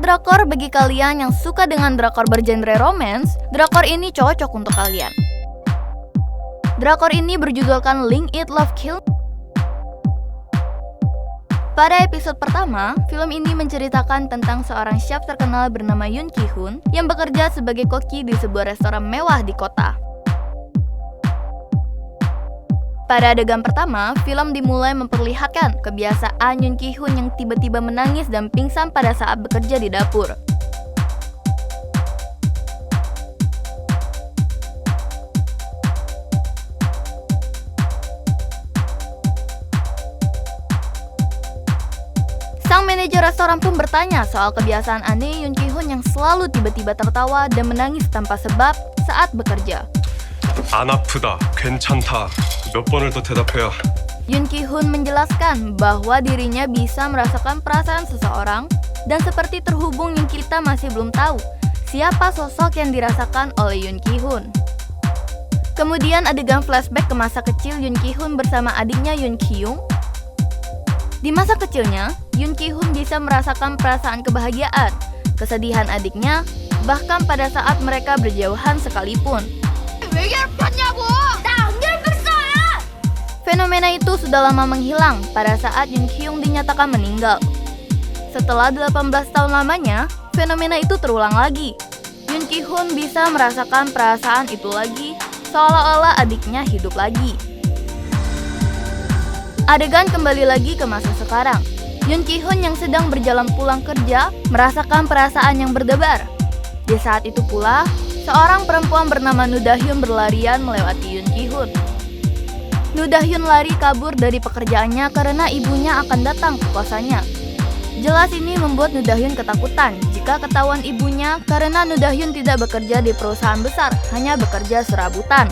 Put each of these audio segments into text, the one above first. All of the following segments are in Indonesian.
drakor, bagi kalian yang suka dengan drakor bergenre romance, drakor ini cocok untuk kalian. Drakor ini berjudulkan Link Eat Love Kill. Pada episode pertama, film ini menceritakan tentang seorang chef terkenal bernama Yoon Ki-hoon yang bekerja sebagai koki di sebuah restoran mewah di kota. Pada adegan pertama, film dimulai memperlihatkan kebiasaan Yoon Ki-hoon yang tiba-tiba menangis dan pingsan pada saat bekerja di dapur. Sang manajer restoran pun bertanya soal kebiasaan aneh Yoon Ki-hoon yang selalu tiba-tiba tertawa dan menangis tanpa sebab saat bekerja. 안 아프다, 괜찮다. 몇 번을 더 대답해야. Yoon Ki-hoon menjelaskan bahwa dirinya bisa merasakan perasaan seseorang dan seperti terhubung yang kita masih belum tahu siapa sosok yang dirasakan oleh Yoon Ki-hoon. Kemudian adegan flashback ke masa kecil Yoon Ki-hoon bersama adiknya Yoon Ki-young. Di masa kecilnya, Yoon Ki-hoon bisa merasakan perasaan kebahagiaan, kesedihan adiknya, bahkan pada saat mereka berjauhan sekalipun. Fenomena itu sudah lama menghilang pada saat Yoon Ki-young dinyatakan meninggal. Setelah 18 tahun lamanya, fenomena itu terulang lagi. Yoon Ki-hoon bisa merasakan perasaan itu lagi, seolah-olah adiknya hidup lagi. Adegan kembali lagi ke masa sekarang. Yoon Ki-hoon yang sedang berjalan pulang kerja merasakan perasaan yang berdebar. Di saat itu pula, seorang perempuan bernama Noo Da-hyun berlarian melewati Yoon Ki-hoon. Noo Da-hyun lari kabur dari pekerjaannya karena ibunya akan datang ke kosannya. Jelas ini membuat Noo Da-hyun ketakutan jika ketahuan ibunya karena Noo Da-hyun tidak bekerja di perusahaan besar, hanya bekerja serabutan.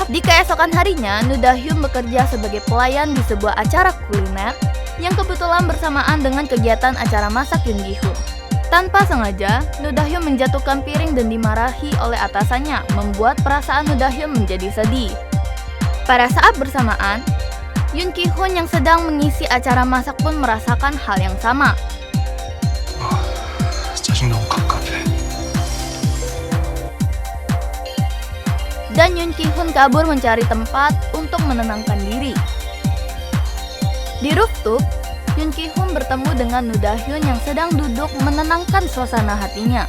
Di keesokan harinya, Noo Da-hyun bekerja sebagai pelayan di sebuah acara kuliner yang kebetulan bersamaan dengan kegiatan acara masak Yoon Ki-hoon. Tanpa sengaja, Noo Da-hyun menjatuhkan piring dan dimarahi oleh atasannya, membuat perasaan Noo Da-hyun menjadi sedih. Pada saat bersamaan, Yoon Ki-hoon yang sedang mengisi acara masak pun merasakan hal yang sama. 짜증나고 갑갑해. Dan Yoon Ki-hoon kabur mencari tempat untuk menenangkan diri. Di rooftop, Yoon Ki-hoon bertemu dengan Noo Da-hyun yang sedang duduk menenangkan suasana hatinya.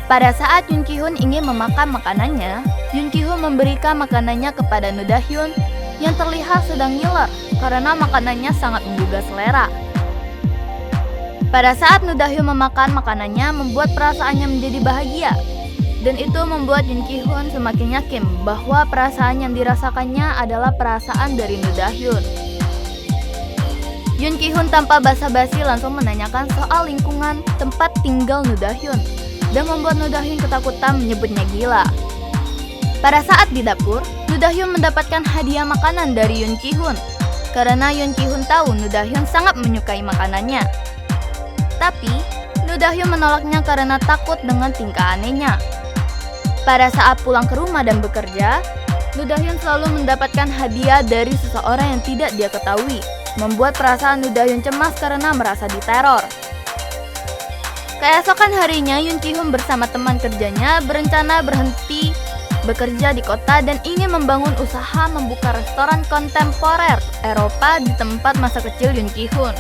Pada saat Yoon Ki-hoon ingin memakan makanannya, Yoon Ki-hoon memberikan makanannya kepada Noo Da-hyun yang terlihat sedang ngiler karena makanannya sangat menggugah selera. Pada saat Noo Da-hyun memakan makanannya membuat perasaannya menjadi bahagia. Dan itu membuat Yoon Ki-hoon semakin yakin bahwa perasaan yang dirasakannya adalah perasaan dari Noo Da-hyun. Yoon Ki-hoon tanpa basa-basi langsung menanyakan soal lingkungan tempat tinggal Noo Da-hyun dan membuat Noo Da-hyun ketakutan menyebutnya gila. Pada saat di dapur, Noo Da-hyun mendapatkan hadiah makanan dari Yoon Ki-hoon karena Yoon Ki-hoon tahu Noo Da-hyun sangat menyukai makanannya. Tapi, Noo Da-hyun menolaknya karena takut dengan tingkah anehnya. Pada saat pulang ke rumah dan bekerja, Noo Da-hyun selalu mendapatkan hadiah dari seseorang yang tidak dia ketahui, membuat perasaan Noo Da-hyun cemas karena merasa diteror. Keesokan harinya, Yoon Ki-hoon bersama teman kerjanya berencana berhenti bekerja di kota dan ingin membangun usaha membuka restoran kontemporer Eropa di tempat masa kecil Yoon Ki-hoon.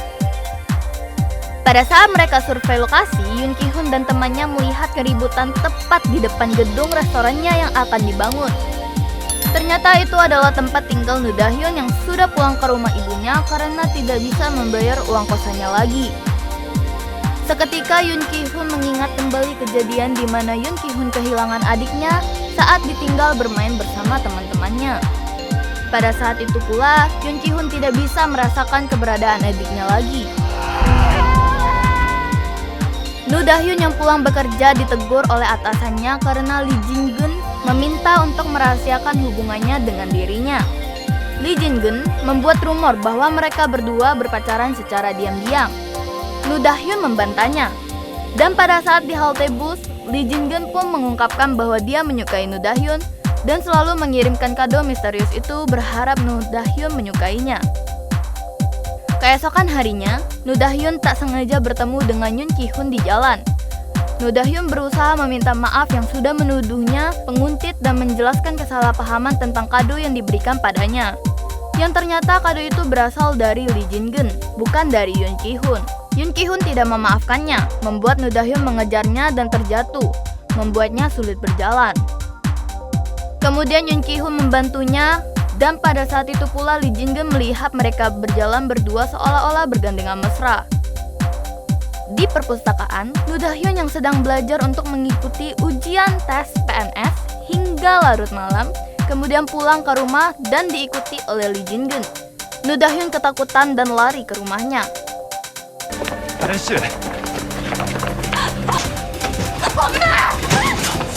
Pada saat mereka survei lokasi, Yoon Ki-hoon dan temannya melihat keributan tepat di depan gedung restorannya yang akan dibangun. Ternyata itu adalah tempat tinggal Noo Da-hyun yang sudah pulang ke rumah ibunya karena tidak bisa membayar uang kosannya lagi. Seketika Yoon Ki-hoon mengingat kembali kejadian di mana Yoon Ki-hoon kehilangan adiknya saat ditinggal bermain bersama teman-temannya. Pada saat itu pula, Yoon Ki-hoon tidak bisa merasakan keberadaan adiknya lagi. Noo Da-hyun yang pulang bekerja ditegur oleh atasannya karena Lee Jin-geun meminta untuk merahasiakan hubungannya dengan dirinya. Lee Jin-geun membuat rumor bahwa mereka berdua berpacaran secara diam-diam. Noo Da-hyun membantahnya. Dan pada saat di halte bus, Lee Jin-geun pun mengungkapkan bahwa dia menyukai Noo Da-hyun dan selalu mengirimkan kado misterius itu berharap Noo Da-hyun menyukainya. Keesokan harinya, Noh Da-hyun tak sengaja bertemu dengan Yoon Ki-hoon di jalan. Noh Da-hyun berusaha meminta maaf yang sudah menuduhnya penguntit dan menjelaskan kesalahpahaman tentang kado yang diberikan padanya. Yang ternyata kado itu berasal dari Lee Jin-geun, bukan dari Yoon Ki-hoon. Yoon Ki-hoon tidak memaafkannya, membuat Noh Da-hyun mengejarnya dan terjatuh, membuatnya sulit berjalan. Kemudian Yoon Ki-hoon membantunya, dan pada saat itu pula Lee Jin-geun melihat mereka berjalan berdua seolah-olah bergandengan mesra. Di perpustakaan, Noh Da-hyun yang sedang belajar untuk mengikuti ujian tes PNS hingga larut malam, kemudian pulang ke rumah dan diikuti oleh Lee Jin-geun. Noh Da-hyun ketakutan dan lari ke rumahnya. 아저씨,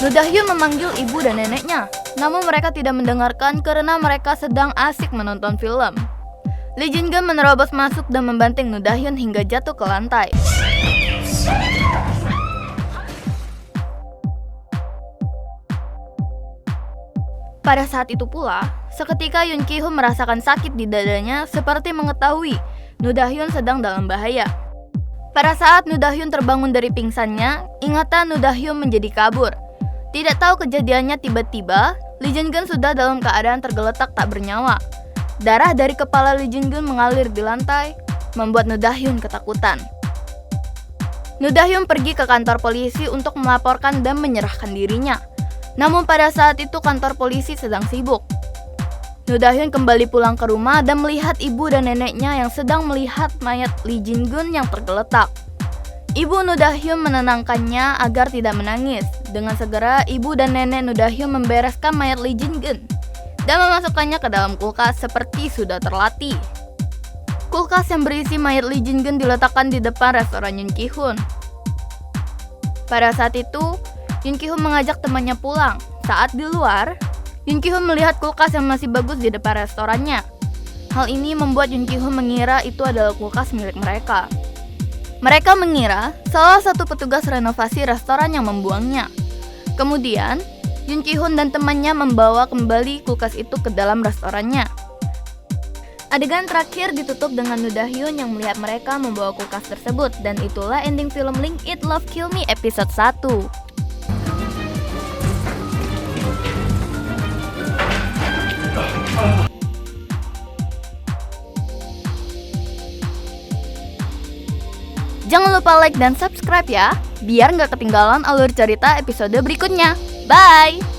Noh Da-hyun memanggil ibu dan neneknya, namun mereka tidak mendengarkan karena mereka sedang asik menonton film. Lee Jin-geun menerobos masuk dan membanting Noh Da-hyun hingga jatuh ke lantai. Pada saat itu pula, seketika Yoon Ki-hoon merasakan sakit di dadanya seperti mengetahui Noh Da-hyun sedang dalam bahaya. Pada saat Noh Da-hyun terbangun dari pingsannya, ingatan Noh Da-hyun menjadi kabur. Tidak tahu kejadiannya, tiba-tiba Lee Jin-geun sudah dalam keadaan tergeletak tak bernyawa. Darah dari kepala Lee Jin-geun mengalir di lantai, membuat Noh Da-hyun ketakutan. Noh Da-hyun pergi ke kantor polisi untuk melaporkan dan menyerahkan dirinya. Namun pada saat itu kantor polisi sedang sibuk. Noh Da-hyun kembali pulang ke rumah dan melihat ibu dan neneknya yang sedang melihat mayat Lee Jin-geun yang tergeletak. Ibu Noh Da-hyun menenangkannya agar tidak menangis. Dengan segera, ibu dan nenek Noh Da-hyun membereskan mayat Lee Jin-geun dan memasukkannya ke dalam kulkas seperti sudah terlatih. Kulkas yang berisi mayat Lee Jin-geun diletakkan di depan restoran Yoon Ki-hoon. Pada saat itu, Yoon Ki-hoon mengajak temannya pulang. Saat di luar, Yoon Ki-hoon melihat kulkas yang masih bagus di depan restorannya. Hal ini membuat Yoon Ki-hoon mengira itu adalah kulkas milik mereka. Mereka mengira salah satu petugas renovasi restoran yang membuangnya. Kemudian, Yoon Ki-hoon dan temannya membawa kembali kulkas itu ke dalam restorannya. Adegan terakhir ditutup dengan Noh Da-hyun yang melihat mereka membawa kulkas tersebut, dan itulah ending film Link It Love Kill Me episode 1. Jangan lupa like dan subscribe ya, biar nggak ketinggalan alur cerita episode berikutnya. Bye!